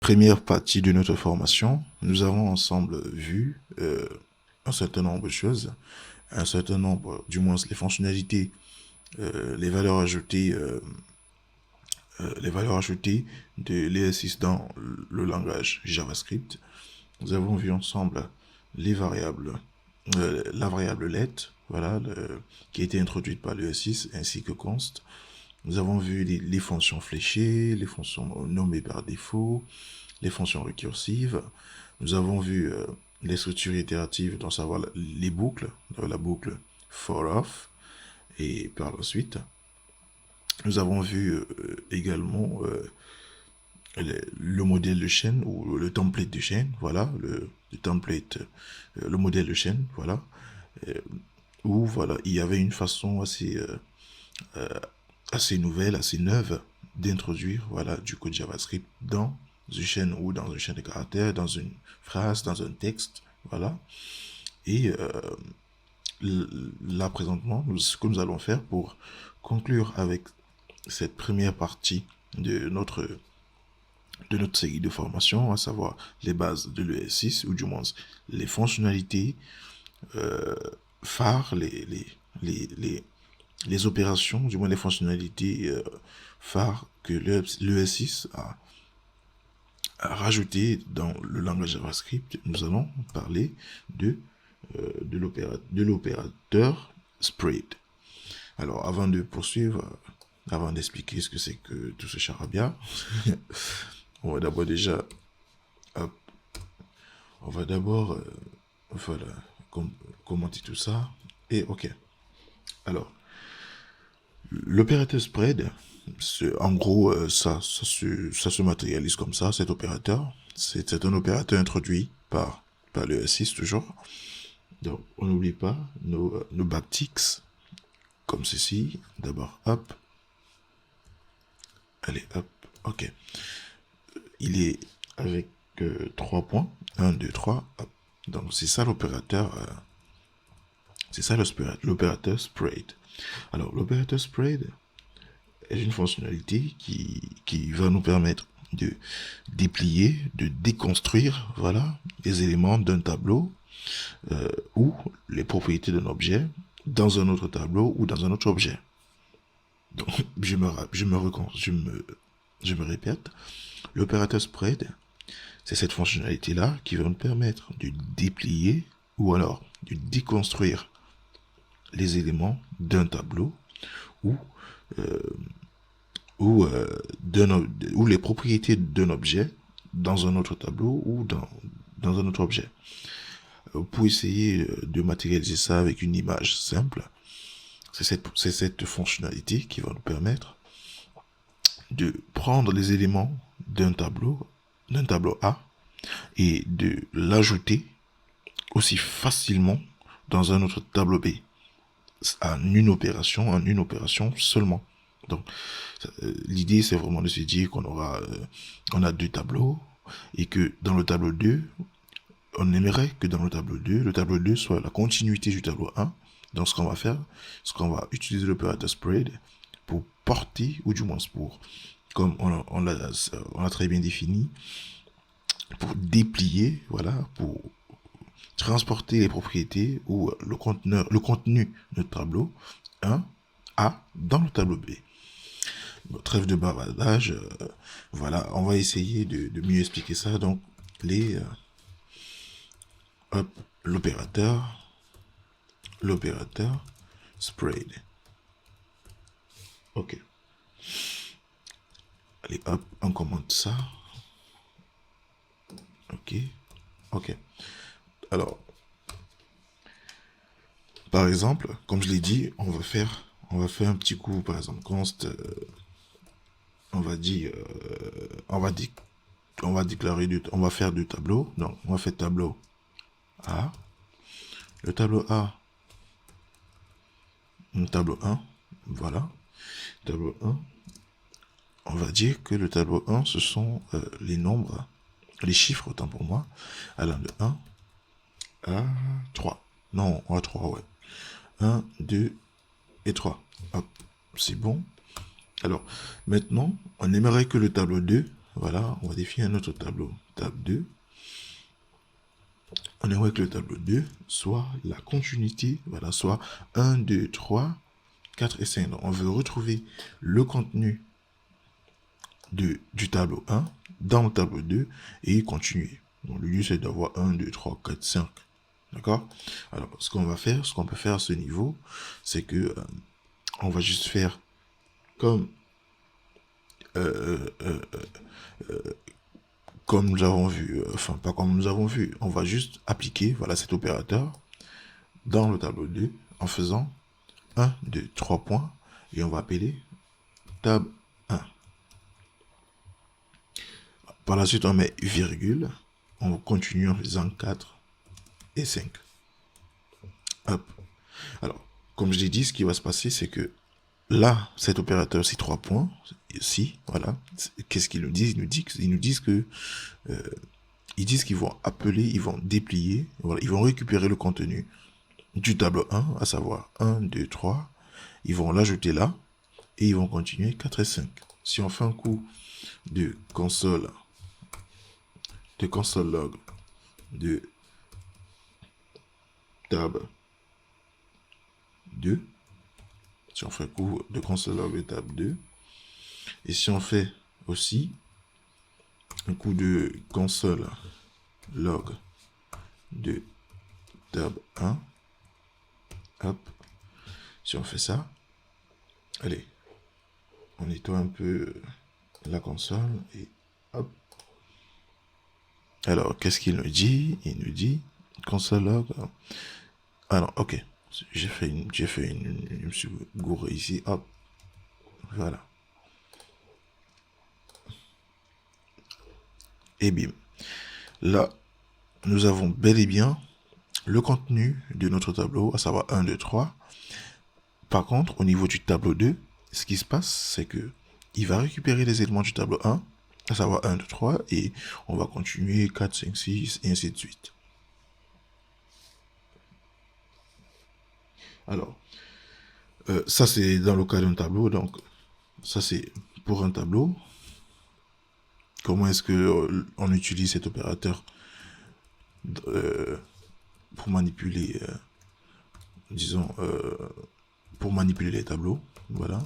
première partie de notre formation, nous avons ensemble vu un certain nombre de choses, un certain nombre, du moins les fonctionnalités, les valeurs ajoutées de l'ES6 dans le langage JavaScript. Nous avons vu ensemble les variables, la variable let, voilà, qui a été introduite par l'ES6 ainsi que const. Nous avons vu les fonctions fléchées, les fonctions nommées par défaut, les fonctions récursives. Nous avons vu les structures itératives, dans savoir les boucles, la boucle for off, et par la suite. Nous avons vu également le modèle de chaîne ou le template de chaîne, voilà, le template, le modèle de chaîne, voilà, où voilà, il y avait une façon assez nouvelle, assez neuve d'introduire voilà du code JavaScript dans une chaîne ou dans une chaîne de caractères, dans une phrase, dans un texte, voilà. Et là présentement, ce que nous allons faire pour conclure avec cette première partie de notre série de formation, à savoir les bases de l'ES6, ou du moins les fonctionnalités phares, les opérations, du moins les fonctionnalités phares que l'ES6 a rajouté dans le langage JavaScript. Nous allons parler de l'opérateur spread. Alors, avant de poursuivre, avant d'expliquer ce que c'est que tout ce charabia, on va d'abord déjà, hop, on va d'abord, voilà, commenter tout ça. Et ok. Alors, l'opérateur spread, en gros, ça se matérialise comme ça, cet opérateur. C'est un opérateur introduit par le S6 toujours. Donc, on n'oublie pas nos backticks, comme ceci. D'abord, hop. Allez, hop, ok. Il est avec 3 points. 1, 2, 3, hop. Donc, c'est ça l'opérateur. C'est ça l'opérateur spread. Alors, l'opérateur spread est une fonctionnalité qui va nous permettre de déplier, de déconstruire, voilà, les éléments d'un tableau ou les propriétés d'un objet dans un autre tableau ou dans un autre objet. Donc, je me répète, l'opérateur spread, c'est cette fonctionnalité-là qui va nous permettre de déplier ou alors de déconstruire les éléments d'un tableau ou les propriétés d'un objet dans un autre tableau ou dans un autre objet. Pour essayer de matérialiser ça avec une image simple, c'est cette fonctionnalité qui va nous permettre de prendre les éléments d'un tableau A, et de l'ajouter aussi facilement dans un autre tableau B, en une opération seulement. Donc, l'idée, c'est vraiment de se dire on a deux tableaux, et que dans le tableau 2, on aimerait que dans le tableau 2 soit la continuité du tableau 1. Donc, ce qu'on va faire, c'est qu'on va utiliser l'opérateur spread pour porter, ou du moins pour, comme on l'a très bien défini, pour déplier, voilà, pour transporter les propriétés ou le contenu de notre tableau 1 A dans le tableau B. Bon, trêve de bavardage, voilà, on va essayer de mieux expliquer ça. Donc, l'opérateur spread. Ok. Allez, hop, on commente ça. Ok. Ok. Alors, par exemple, comme je l'ai dit, on va faire un petit coup, par exemple, const, on va dire, on va déclarer, on va faire deux tableaux. Donc, on va faire tableau A. Le tableau A, le tableau 1, voilà. Tableau 1, on va dire que le tableau 1, ce sont les nombres, les chiffres, autant pour moi, allant de 1 à 3. Non, à 3, ouais. 1, 2 et 3. Hop, c'est bon. Alors, maintenant, on aimerait que le tableau 2 voilà, on va définir notre tableau. Table 2. On aimerait que le tableau 2 soit la continuité, voilà, soit 1, 2, 3, 4 et 5. Donc, on veut retrouver le contenu du tableau 1 dans le tableau 2 et continuer. Donc, le lieu, c'est d'avoir 1, 2, 3, 4, 5. D'accord? Alors, ce qu'on peut faire à ce niveau, c'est que on va juste faire comme nous avons vu, enfin pas comme nous avons vu, on va juste appliquer, voilà, cet opérateur dans le tableau 2 en faisant 1, 2, 3 points et on va appeler tab 1. Par la suite, on met virgule, on continue en faisant 4 et 5. Hop. Alors, comme je l'ai dit, ce qui va se passer, c'est que là, cet opérateur, ces 3 points, ici, voilà, qu'est-ce qu'ils nous disent? Ils nous disent que ils disent qu'ils vont appeler, ils vont déplier, voilà, ils vont récupérer le contenu du tableau 1, à savoir 1, 2, 3. Ils vont l'ajouter là et ils vont continuer 4 et 5. Si on fait un coup de console log de tab 2, si on fait un coup de console log de tab 2, et si on fait aussi un coup de console log de tab 1, hop, si on fait ça, allez, on nettoie un peu la console et hop. Alors, qu'est-ce qu'il nous dit? Il nous dit console log. Alors, ok. Je me suis gouré ici. Hop. Voilà. Et bim. Là, nous avons bel et bien le contenu de notre tableau, à savoir 1, 2, 3. Par contre, au niveau du tableau 2, ce qui se passe, c'est que il va récupérer les éléments du tableau 1, à savoir 1, 2, 3, et on va continuer 4, 5, 6, et ainsi de suite. Alors, ça c'est dans le cas d'un tableau, donc ça c'est pour un tableau. Comment est-ce que on utilise cet opérateur pour manipuler, disons, pour manipuler les tableaux? Voilà,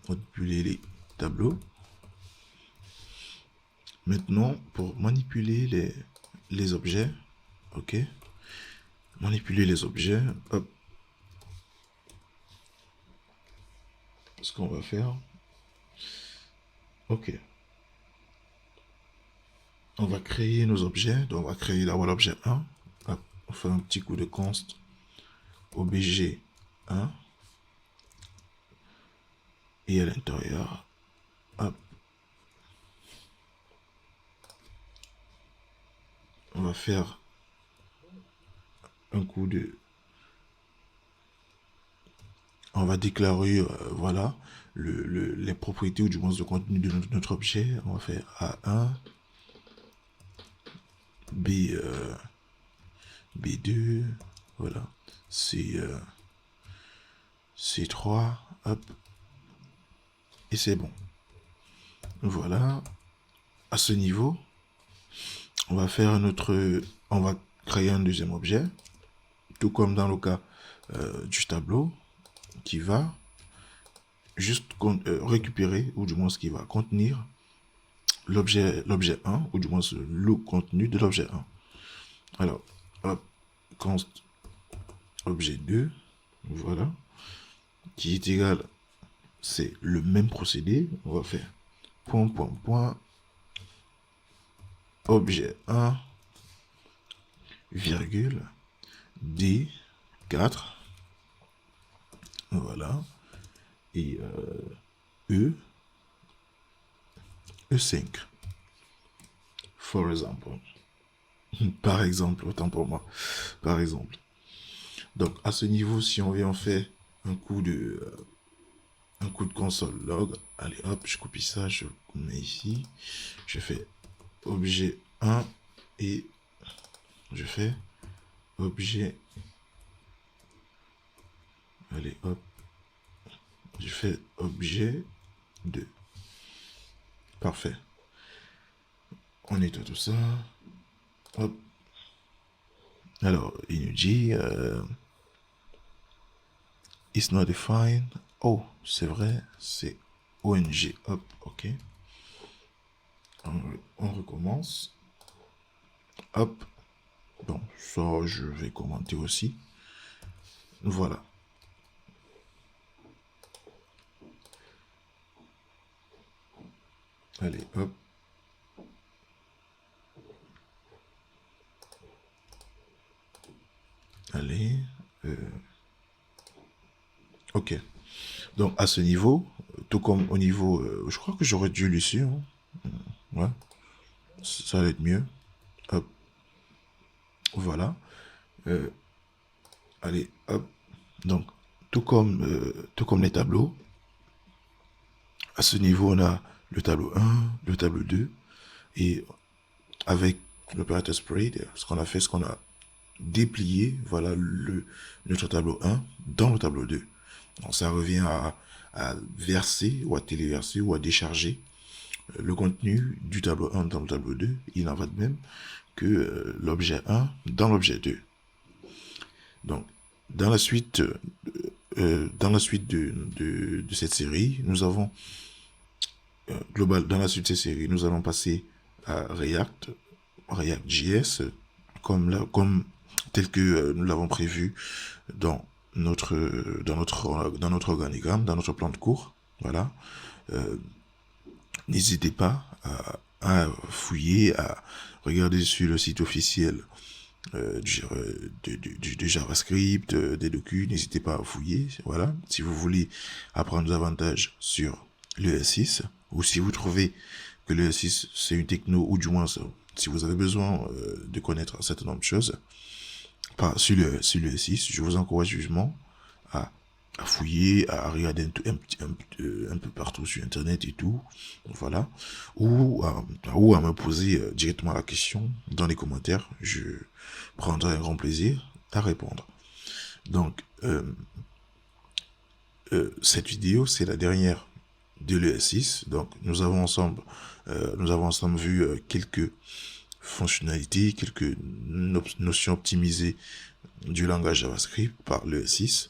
manipuler les tableaux. Maintenant, pour manipuler les objets, ok, manipuler les objets, hop, ce qu'on va faire, ok, on va créer nos objets, donc on va créer d'abord l'objet 1, hop, on fait un petit coup de const obj 1, et à l'intérieur, hop, on va faire un coup de, on va déclarer, voilà, les propriétés ou du moins le contenu de notre objet. On va faire A1, B2, voilà, C3, hop, et c'est bon. Voilà, à ce niveau, on va faire on va créer un deuxième objet, tout comme dans le cas du tableau, qui va juste récupérer, ou du moins ce qui va contenir l'objet 1, ou du moins le contenu de l'objet 1. Alors, hop, const objet 2, voilà, qui est égal, c'est le même procédé, on va faire point, objet 1, virgule, D4, voilà, et E5, for example. Par exemple, autant pour moi, par exemple. Donc, à ce niveau, si on vient en faire un coup de console log, allez hop, je copie ça, je mets ici, je fais objet 1 et je fais objet, allez hop, je fais objet 2. Parfait. On nettoie tout ça. Hop. Alors, il nous dit it's not defined. Oh, c'est vrai, c'est ONG. Hop, ok. On recommence. Hop. Bon, ça, je vais commenter aussi. Voilà. Allez, hop. Allez. Ok. Donc, à ce niveau, tout comme au niveau... je crois que j'aurais dû ici. Hein. Ouais. Ça va être mieux. Hop. Voilà. Allez, hop. Donc, tout comme les tableaux, à ce niveau, on a le tableau 1, le tableau 2, et avec l'opérateur spread, ce qu'on a fait, c'est qu'on a déplié, voilà, notre tableau 1 dans le tableau 2. Donc, ça revient à verser, ou à téléverser, ou à décharger le contenu du tableau 1 dans le tableau 2. Il en va de même que l'objet 1 dans l'objet 2. Donc, dans la suite de cette série, nous avons dans la suite de cette série, nous allons passer à React.js, comme tel que nous l'avons prévu dans notre organigramme, dans notre plan de cours. Voilà. N'hésitez pas à fouiller, à regarder sur le site officiel du JavaScript, des docus. N'hésitez pas à fouiller. Voilà. Si vous voulez apprendre davantage sur l'ES6, ou si vous trouvez que l'ES6 c'est une techno, ou du moins si vous avez besoin de connaître un certain nombre de choses sur l'ES6, je vous encourage vivement à fouiller, à regarder un peu partout sur internet et tout, voilà, ou à me poser directement la question dans les commentaires. Je prendrai un grand plaisir à répondre. Donc, cette vidéo, c'est la dernière de l'ES6. Donc, nous avons ensemble vu quelques fonctionnalités, quelques notions optimisées du langage JavaScript par l'ES6.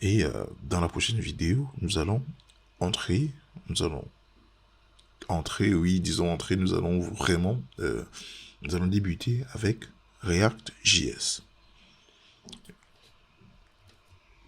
Et dans la prochaine vidéo, nous allons entrer, nous allons débuter avec React.js.